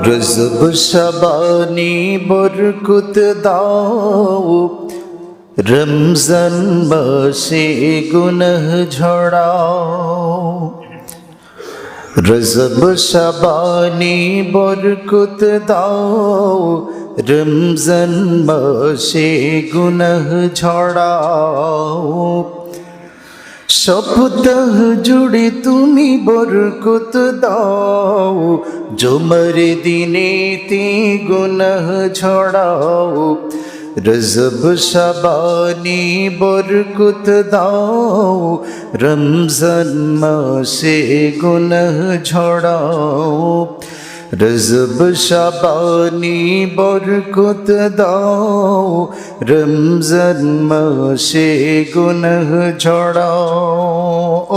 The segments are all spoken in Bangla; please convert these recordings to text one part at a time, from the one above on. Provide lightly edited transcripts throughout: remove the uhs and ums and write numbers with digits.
রজব শাবানি বরকত দাও, রমজান মাসে গুনাহ ঝড়াও। রজব শাবানি বরকত দাও, রমজান মাসে গুনাহ ঝড়াও। সপ্তাহ জুড়ে তুমি বরকত দাও, জুমার দিনে তে গুনাহ ঝড়াও। রজব শাবানি বরকত দাও, রমজান মাসে গুনাহ ঝড়াও। রজব শাবানি বরকত দাও, রমজান মাসে গুনাহ ঝড়াও।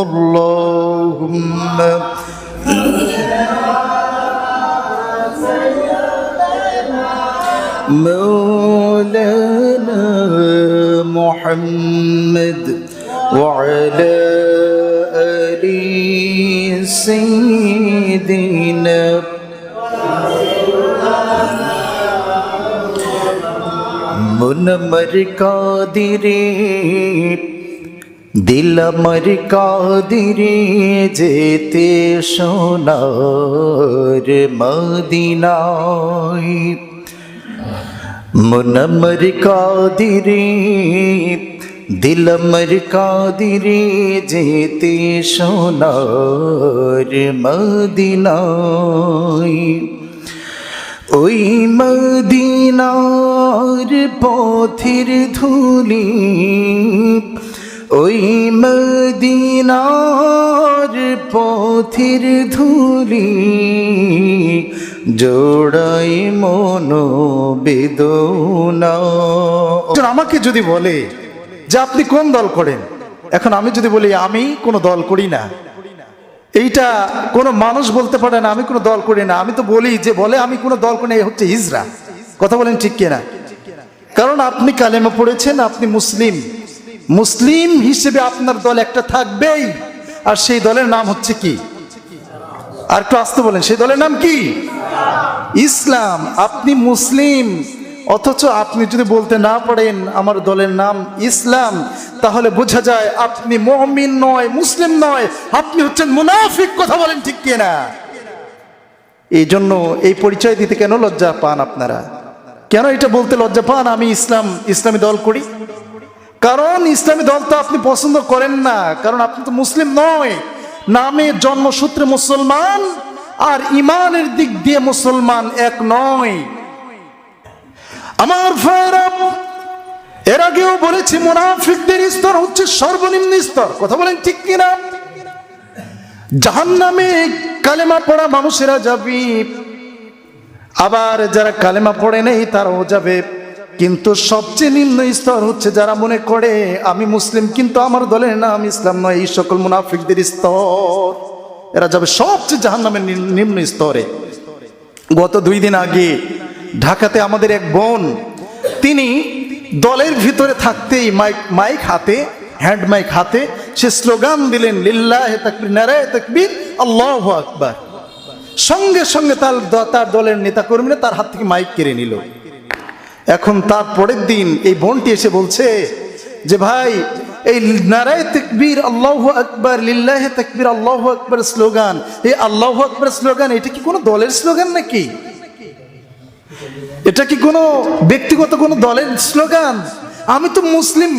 আল্লাহুম্মা مولانا محمد وعلى آل سيدنا মুনমর কাদিরে দিল মর কাদিরে যেতে সোনার মদিনায়। মুনমর কাদিরে দিল মর কাদিরে যেতে সোনার মদিনায়। ওই মদিনার পথের ধুলি, ওই মদিনার পথের ধুলি, জোড়াই মনো বেদনা। আমাকে যদি বলে যে আপনি কোন দল করেন, এখন আমি যদি বলি আমি কোনো দল করি না, এইটা কোনো মানুষ বলতে পারে না আমি কোনো দল করি না। আমি তো বলি যে বলে আমি কোনো দল করি না, এই হচ্ছে হিজরা। কথা বলেন ঠিক কিনা? কারণ আপনি কালেমা পড়েছেন, আপনি মুসলিম, মুসলিম হিসেবে আপনার দল একটা থাকবেই, আর সেই দলের নাম হচ্ছে কি? আর একটু আসতে বলেন, সেই দলের নাম কি? ইসলাম। আপনি মুসলিম, অথচ আপনি যদি বলতে না পারেন আমার দলের নাম ইসলাম, তাহলে বোঝা যায় আপনি মুমিন নয়, মুসলিম নয়, আপনি হচ্ছেন মুনাফিক। কথা বলেন ঠিক কিনা? এই জন্য এই পরিচয় দিতে কেন লজ্জা পান আপনারা? কেন এটা বলতে লজ্জা পান আমি ইসলামী দল করি? কারণ ইসলামী দল তো আপনি পছন্দ করেন না, কারণ আপনি তো মুসলিম নয়। নামে জন্মসূত্রে মুসলমান আর ইমানের দিক দিয়ে মুসলমান এক নয়। আমার ভাইরা, এর আগেও বলেছি মুনাফিকদের স্তর হচ্ছে সর্বনিম্ন স্তর। কথা বলেন ঠিক কিনা? জাহান্নামে কালেমা পড়া মানুষেরা যাবে, আবার যারা কালেমা পড়ে নেই তারাও যাবে। কিন্তু সবচেয়ে নিম্ন স্তর হচ্ছে যারা মনে করে আমি মুসলিম কিন্তু আমার দলের নাম ইসলাম নয়, এই সকল মুনাফিকদের স্তর। এরা যাবে সবচেয়ে জাহান্নামের নিম্ন স্তরে। গত 2 দিন আগে ঢাকাতে আমাদের এক বোন, তিনি দলের ভিতরে থাকতেই মাইক হাতে, হ্যান্ড মাইক হাতে সে স্লোগান দিলেন লিল্লাহে তাকবীর, নারায়ে তাকবীর, আল্লাহু আকবার। সঙ্গে সঙ্গে তার দলের নেতাকর্মীরা তার হাত থেকে মাইক কেড়ে নিল। এখন তার পরের দিন এই বোনটি এসে বলছে যে ভাই, এই নারায়ে তাকবীর, আল্লাহু আকবার, লিল্লাহে তাকবীর, আল্লাহু আকবার স্লোগান, এই আল্লাহু আকবার স্লোগান এটা কি কোনো দলের স্লোগান নাকি? এটা কি কোনো ব্যক্তিগত কোনো দলের স্লোগান? আমি তো মুসলিম,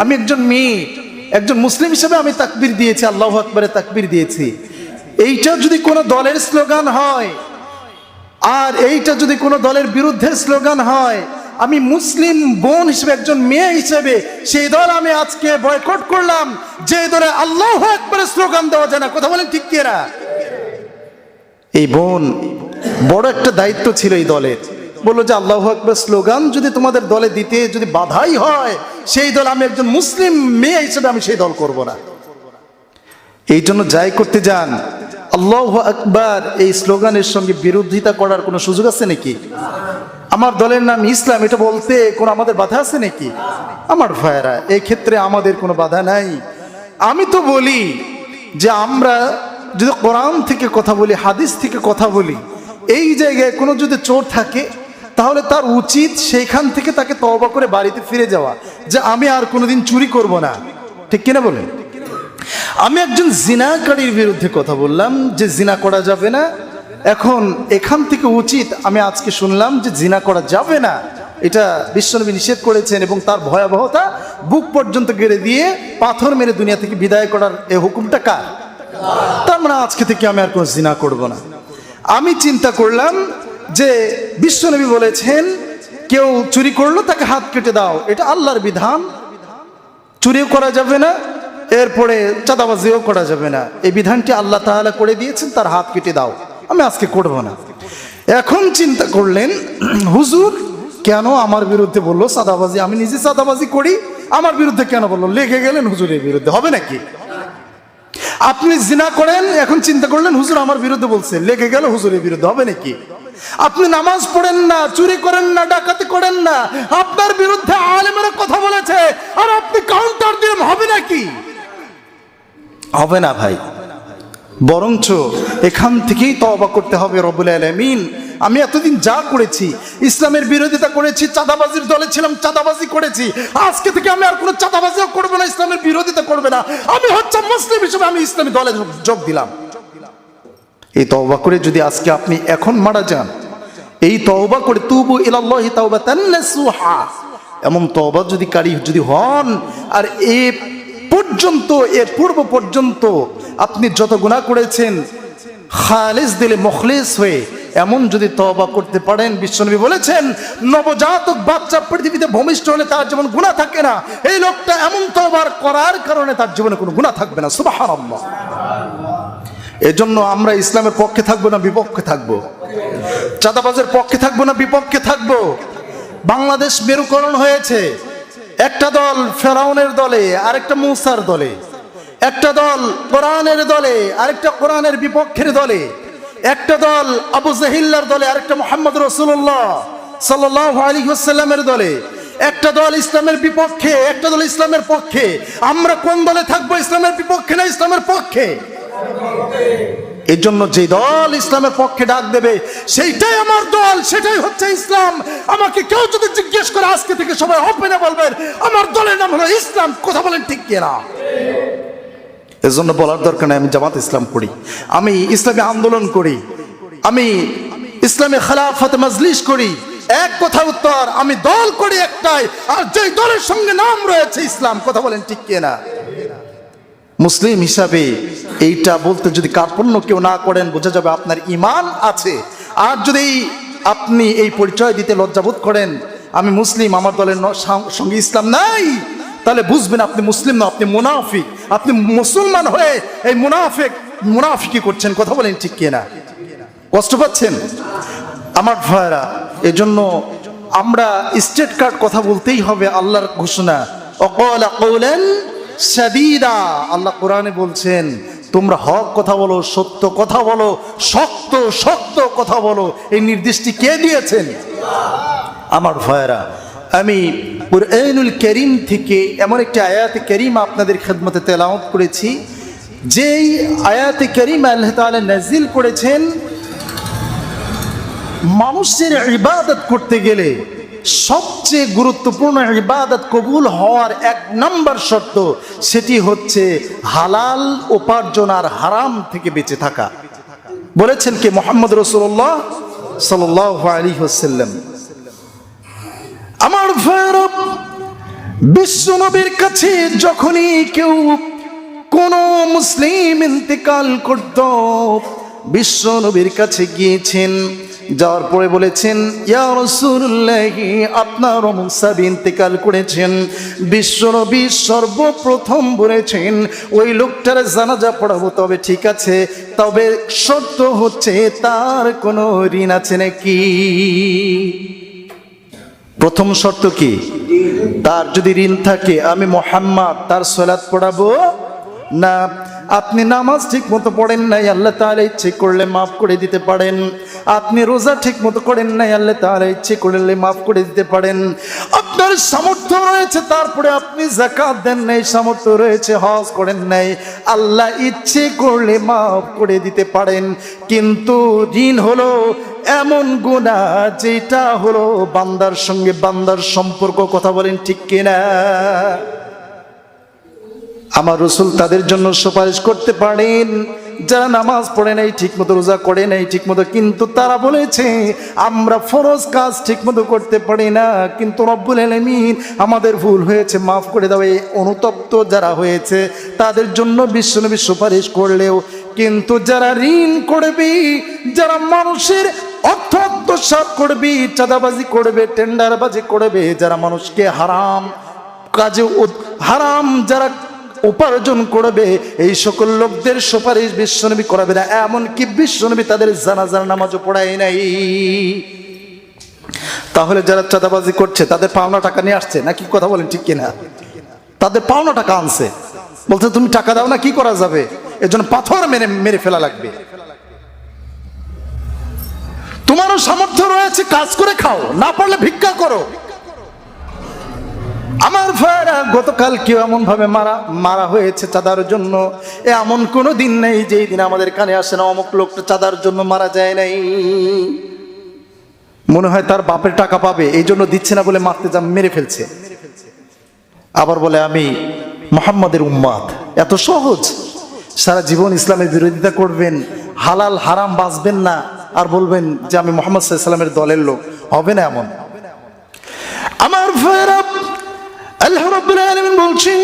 আমি একজন মেয়ে, একজন মুসলিম হিসেবে আমি তাকবীর দিয়েছি, আল্লাহু আকবারে তাকবীর দিয়েছি। এইটা যদি কোনো দলের স্লোগান হয়, আর এইটা যদি কোনো দলের বিরুদ্ধে স্লোগান হয়, আমি মুসলিম বোন হিসেবে, একজন মেয়ে হিসেবে সেই দল আমি আজকে বয়কট করলাম, যে দলে আল্লাহু আকবারের স্লোগান দেওয়া যায় না। কথা বলেন ঠিক কিনা? এই বোন বড় একটা দায়িত্ব ছিল এই দলের, বললো যে আল্লাহু আকবার স্লোগান যদি তোমাদের দলে দিতে যদি বাধাই হয়, সেই দল আমি একজন মুসলিম মেয়ে হিসেবে আমি সেই দল করব না। এই জন্য যাই করতে যান, আল্লাহু আকবার এই স্লোগানের সঙ্গে বিরোধিতা করার কোনো সুযোগ আছে নাকি? আমার দলের নাম ইসলাম এটা বলতে কোনো আমাদের বাধা আছে নাকি? আমার ভাইয়েরা, এই ক্ষেত্রে আমাদের কোনো বাধা নাই। আমি তো বলি যে আমরা যদি কোরআন থেকে কথা বলি, হাদিস থেকে কথা বলি, এই জায়গায় কোনো যদি চোর থাকে তাহলে তার উচিত সেইখান থেকে তাকে তওবা করে বাড়িতে ফিরে যাওয়া, যে আমি আর কোনোদিন চুরি করব না। ঠিক কিনা বলেন? আমি একজন জিনাকারীর বিরুদ্ধে কথা বললাম যে জিনা করা যাবে না। এখন এখান থেকে উচিত, আমি আজকে শুনলাম যে জিনা করা যাবে না, এটা বিশ্বনবী নিষেধ করেছেন এবং তার ভয়াবহতা বুক পর্যন্ত গেড়ে দিয়ে পাথর মেরে দুনিয়া থেকে বিদায় করার এই হুকুমটা কার? তার মানে আজকে থেকে আমি আর কোনো জিনা করব না। আমি চিন্তা করলাম যে বিশ্বনবী বলেছেন কেউ চুরি করলো তাকে হাত কেটে দাও, এটা আল্লাহর বিধান, চুরিও করা যাবে না, এরপরে চাঁদাবাজিও করা যাবে না, এই বিধানটি আল্লাহ তাআলা করে দিয়েছেন, তার হাত কেটে দাও, আমি আজকে করব না। এখন চিন্তা করলেন হুজুর কেন আমার বিরুদ্ধে বললো চাঁদাবাজি, আমি নিজে চাঁদাবাজি করি, আমার বিরুদ্ধে কেন বললো? লেগে গেলেন হুজুরের বিরুদ্ধে, হবে নাকি? আপনি জিনা করেন, এখন চিন্তা করলেন হুজুর আমার বিরুদ্ধে বলছে, লেগে গেল হুজুরের বিরুদ্ধে, হবে নাকি? আপনি নামাজ পড়েন না, চুরি করেন না, ডাকাতি করেন না, আপনার বিরুদ্ধে আলেমেরা কথা বলেছে আর আপনি কাউন্টার দিলেন, হবে নাকি? হবে না ভাই, বরঞ্চ এখান থেকেই তওবা করতে হবে। রব্বুল আলামিন, আমি এতদিন যা করেছি, ইসলামের বিরোধিতা করেছি, চাঁদাবাজির দলে ছিলাম, চাঁদাবাজি করেছি, আজকে থেকে আমি আর কোনো চাঁদাবাজিও করবো না, ইসলামের বিরোধিতা করবে না, আমি হচ্ছে মুসলিম হিসেবে আমি ইসলামী দলে যোগ দিলাম। এই তওবা করে যদি আজকে আপনি এখন মারা যান, এই তওবা করে তুবু ইলাল্লাহি তাওবাতান নাসুহা, এমন তওবা যদি কারি যদি হন, আর এ পর্যন্ত এর পূর্ব পর্যন্ত আপনি যত গুনাহ করেছেন খালিস দিলে মুখলিস হয়ে এমন যদি তওবা করতে পারেন, বিশ্বনবী বলেছেন নবজাতক বাচ্চা পৃথিবীতে ভূমিষ্ঠ হলে তার যেমন গুনাহ থাকে না, এই লোকটা এমন তওবা করার কারণে তার জীবনে কোনো গুনাহ থাকবে না। সুবহানাল্লাহ। এজন্য আমরা ইসলামের পক্ষে থাকবো না বিপক্ষে থাকবো? চাঁদাবাজের পক্ষে থাকবো না বিপক্ষে থাকবো? বাংলাদেশ মেরুকরণ হয়েছে, একটা দল ফেরাউনের দলে, আরেকটা মূসার দলে, একটা দল কোরআনের দলে, আরেকটা কোরআনের বিপক্ষের দলে, একটা দল আবু জাহিল্লার দলে, আরেকটা মুহাম্মদ রাসূলুল্লাহ সাল্লাল্লাহু আলাইহি ওয়াসাল্লামের দলে, একটা দল ইসলামের বিপক্ষে, একটা দল ইসলামের পক্ষে। আমরা কোন দলে থাকবো? ইসলামের বিপক্ষে না ইসলামের পক্ষে? এই জন্য যে দল ইসলামের পক্ষে ডাক দেবে সেইটাই আমার দল, সেটাই হচ্ছে ইসলাম। আমাকে কেউ যদি জিজ্ঞেস করে আজকে থেকে সবাই ওপেনে বলবেন আমার দলের নাম হলো ইসলাম। কথা বলেন ঠিক কিনা? এজন্য বলার দরকার নেই আমি জামাত ইসলাম করি, আমি ইসলামী আন্দোলন করি, আমি ইসলামী খেলাফত মজলিস করি। এক কথা উত্তর, আমি দল করি একটাই, আর যে দলের সঙ্গে নাম রয়েছে ইসলাম। কথা বলেন ঠিক কিনা? মুসলিম হিসাবে এইটা বলতে যদি কার্পণ্য কেউ না করেন, বোঝা যাবে আপনার ঈমান আছে। আর যদি আপনি এই পরিচয় দিতে লজ্জাবোধ করেন আমি মুসলিম, আমার দলের সঙ্গে ইসলাম নাই, তাহলে বুঝবেন আপনি মুসলিম না, আপনি মুনাফিক। আপনি মুসলমান হয়ে এই মুনাফিকি করছেন। কথা বলেন ঠিক কিনা? কষ্ট পাচ্ছেন আমার ভাইরা? এজন্য আমরা স্ট্রেট কাট কথা বলতেই হবে। আল্লাহর ঘোষণা অকালা কওলান সাদীদা, আল্লাহ কোরআনে বলছেন তোমরা হক কথা বলো, সত্য কথা বলো, শক্ত শক্ত কথা বলো। এই নির্দেশটি কে দিয়েছেন? আমার ভাইরা, আমি কুরআনুল কারীম থেকে এমন একটি আয়াতে কারীমা আপনাদের খেদমতে তেলাওয়াত করেছি, যেই আয়াতে কারীমা আল্লাহ তাআলা নাযিল করেছেন মানুষের ইবাদত করতে গেলে সবচেয়ে গুরুত্বপূর্ণ ইবাদত কবুল হওয়ার এক নম্বর শর্ত, সেটি হচ্ছে হালাল উপার্জন আর হারাম থেকে বেঁচে থাকা। বলেছেন কে? মুহাম্মদ রাসূলুল্লাহ সাল্লাল্লাহু আলাইহি ওয়াসাল্লাম। আমার ভাইরা, বিশ্ব নবীর কাছে যখনই কেউ কোন মুসলিম ইন্তেকাল করত, বিশ্ব নবীর কাছে গিয়েছেন, যাওয়ার পরে বলেছেন ইয়া রাসূলুল্লাহ, আপনার অমুক সাহাবী ইন্তেকাল করেছেন। বিশ্ব নবী সর্বপ্রথম বলেছেন ওই লোকটার জানাজা পড়াবো, তবে ঠিক আছে, তবে শর্ত হচ্ছে তার কোনো ঋণ আছে নাকি। প্রথম শর্ত কি? তার যদি ঋণ থাকে আমি মুহাম্মদ তার সালাত পড়াবো না। আপনি নামাজ ঠিক মতো পড়েন নাই, আল্লাহ তাআলা ইচ্ছে করলে মাফ করে দিতে পারেন। আপনি রোজা ঠিক মতো করেন নাই, আল্লাহ তাআলা ইচ্ছে করলে মাফ করে দিতে পারেন। আপনার সামর্থ্য রয়েছে, তারপরে আপনি যাকাত দেন নাই, সামর্থ্য রয়েছে হজ করেন নাই, আল্লাহ ইচ্ছে করলে মাফ করে দিতে পারেন। কিন্তু ঋণ হলো এমন গুনাহ যেটা হলো বান্দার সঙ্গে বান্দার সম্পর্ক। কথা বলেন ঠিক কিনা? আমার রাসূল তাদের জন্য সুপারিশ করতে পারেন যারা নামাজ পড়ে নাই ঠিক মতো, রোজা করে নাই ঠিক মতো, কিন্তু তারা বলেছে আমরা ফরজ কাজ ঠিক মতো করতে পারি না, কিন্তু রব্বুল আলামিন আমাদের ভুল হয়েছে মাফ করে দাও। এই অনুতপ্ত যারা হয়েছে তাদের জন্য বিশ্বনবী সুপারিশ করলেও, কিন্তু যারা ঋণ করবে, যারা মানুষের অর্থ আত্মসাৎ করবে, চাঁদাবাজি করবে, টেন্ডারবাজি করবে, যারা মানুষকে হারাম কাজে হারাম যারা উপার্জন করবে, এই সকল লোকদের সুপারিশ বিশ্বনবী করাবে না। এমনকি বিশ্বনবী তাদের জানাজার নামাজও পড়ায় নাই। তাহলে যারা চাঁদাবাজি করছে তাদের পাওনা টাকা নিয়ে আসছে নাকি? কথা বলেন ঠিক কিনা? তাদের পাওনা টাকা আনছে, বলছে তুমি টাকা দাও না, কি করা যাবে, এজন্য পাথর মেরে মেরে ফেলা লাগবে। তোমারও সামর্থ্য রয়েছে, কাজ করে খাও, না পারলে ভিক্ষা করো। আমার ভাইরা, গতকাল কেউ এমন ভাবে মারা হয়েছে চাঁদার জন্য, এমন কোনো দিন নেই যেই দিন আমাদের কানে আসে না অমুক লোকটা চাঁদার জন্য মারা যায় নাই। মনে হয় তার বাপের টাকা পাবে এই জন্য দিচ্ছে না বলে মারতে যা মেরে ফেলছে। আবার বলে আমি মুহাম্মাদের উম্মত। এত সহজ? সারা জীবন ইসলামের বিরোধিতা করবেন, হালাল হারাম বাঁচবেন না, আর বলবেন যে আমি মুহাম্মদ সাল্লাল্লাহু আলাইহি ওয়াসাল্লামের দলের লোক। হবে না এমন। আমার ভাইরা, আল্লাহ রাব্বুল আলামিন বলছেন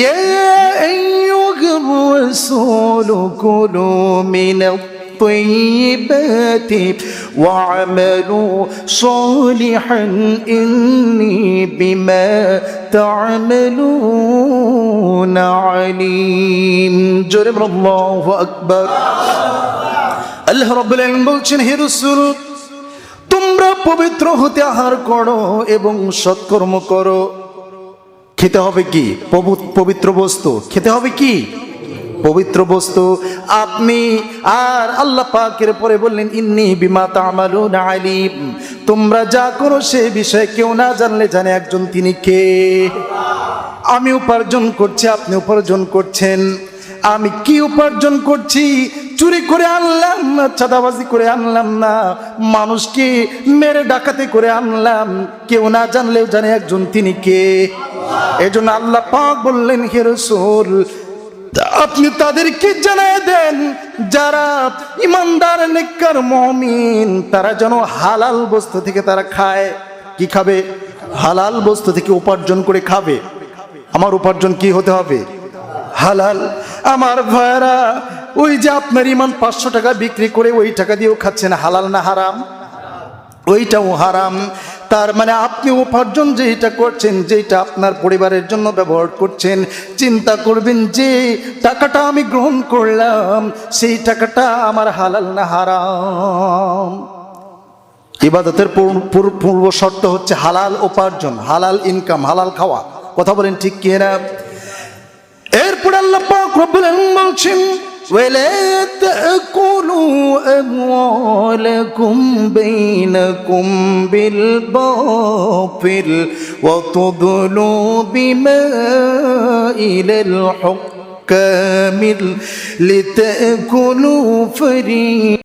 ইয়া আইয়ুহার রাসূল কুলু মিনাত-তাইয়্যিবাতি ওয়া'মালু সালিহান ইন্নী বিমা তা'মালুনা আলীম। জোরে বলো আল্লাহু আকবার। আল্লাহ রাব্বুল আলামিন বলছেন হে রাসূল, তোমরা পবিত্র হতে আহার করো এবং সৎকর্ম করো। খেতে হবে কি? পবিত্র বস্তু খেতে হবে কি? পবিত্র বস্তু। আপনি আর আল্লাহ পাকের পরে বললেন ইন্নী বিমা তা'মালুনা আলীম, তোমরা যা করো সে বিষয়ে কেউ না জানলে জানে একজন, তিনি কে? আমি উপার্জন করছি, আপনি উপার্জন করছেন। আমি কি উপার্জন করছি? চুরি করে আনলাম না, চাঁদাবাজি করে আনলাম না, মানুষকে মেরে ডাকাতি করে আনলাম, কেউ না জানলেও জানে একজন, তিনি কে? এজন্য আল্লাহ পাক বললেন হে রাসূল, আপনি তাদেরকে জানায় দেন যারা ইমানদার নেককার মুমিন, তারা যেন হালাল বস্তু থেকে তারা খায়। কি খাবে? হালাল বস্তু থেকে উপার্জন করে খাবে। আমার উপার্জন কি হতে হবে? হালাল। আমার ভাইরা, ওই যে আপনার ইমান 500 টাকা বিক্রি করে ওই টাকা দিয়েও খাচ্ছেন, হালাল না হারাম? ওইটাও হারাম। তার মানে আপনি উপার্জন যেটা করছেন, যেটা আপনার পরিবারের জন্য ব্যবহার করছেন, চিন্তা করবেন যে টাকাটা আমি গ্রহণ করলাম সেই টাকাটা আমার হালাল না হারাম। ইবাদতের পূর্ব শর্ত হচ্ছে হালাল উপার্জন, হালাল ইনকাম, হালাল খাওয়া। কথা বলেন ঠিক কি না? এরপর আল্লাহ পাক রব্বুল আলামিন বলছেন ولا تأكلوا أموالكم بينكم بالباطل وتدلوا بما إلى الحكام لتأكلوا فريقا